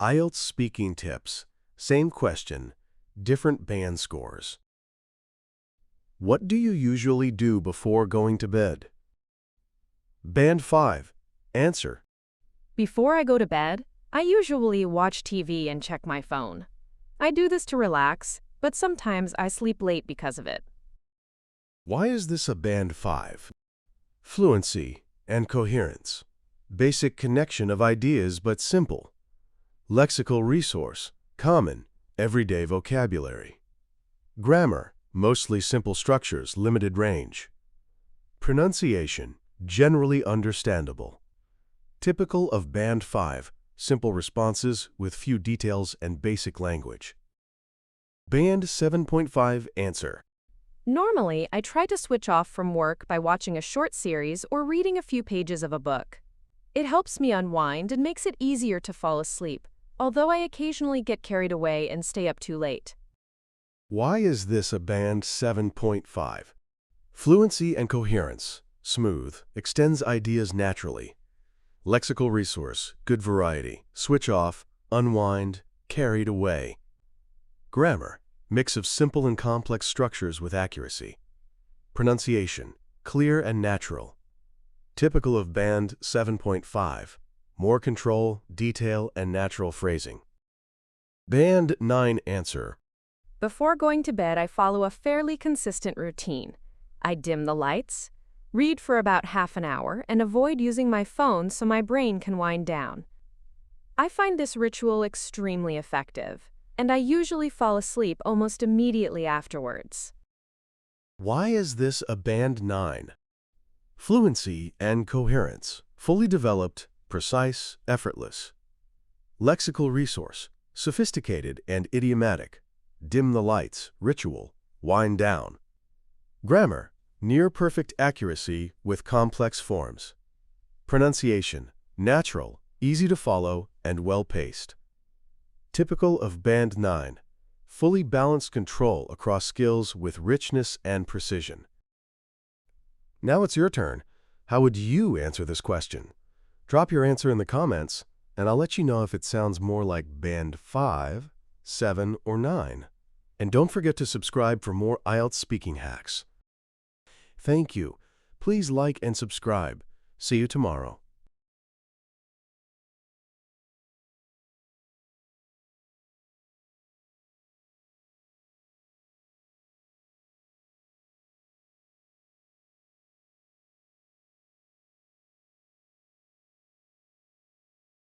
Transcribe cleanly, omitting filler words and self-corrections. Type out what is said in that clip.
IELTS speaking tips. Same question, different band scores. What do you usually do before going to bed? Band 5. Answer. Before I go to bed, I usually watch TV and check my phone. I do this to relax, but sometimes I sleep late because of it. Why is this a Band 5? Fluency and coherence. Basic connection of ideas but simple. Lexical resource, common, everyday vocabulary. Grammar, mostly simple structures, limited range. Pronunciation, generally understandable. Typical of Band 5, simple responses with few details and basic language. Band 7.5 Answer. Normally, I try to switch off from work by watching a short series or reading a few pages of a book. It helps me unwind and makes it easier to fall asleep, although I occasionally get carried away and stay up too late. Why is this a Band 7.5? Fluency and coherence, smooth, extends ideas naturally. Lexical resource, good variety, switch off, unwind, carried away. Grammar, mix of simple and complex structures with accuracy. Pronunciation, clear and natural. Typical of Band 7.5, more control, detail, and natural phrasing. Band 9 Answer. Before going to bed, I follow a fairly consistent routine. I dim the lights, read for about half an hour, and avoid using my phone so my brain can wind down. I find this ritual extremely effective, and I usually fall asleep almost immediately afterwards. Why is this a Band 9? Fluency and coherence, fully developed, precise, effortless. Lexical resource, sophisticated and idiomatic. Dim the lights, ritual, wind down. Grammar, near-perfect accuracy with complex forms. Pronunciation, natural, easy to follow, and well-paced. Typical of Band 9, fully balanced control across skills with richness and precision. Now it's your turn. How would you answer this question? Drop your answer in the comments, and I'll let you know if it sounds more like Band 5, 7, or 9. And don't forget to subscribe for more IELTS speaking hacks. Thank you. Please like and subscribe. See you tomorrow.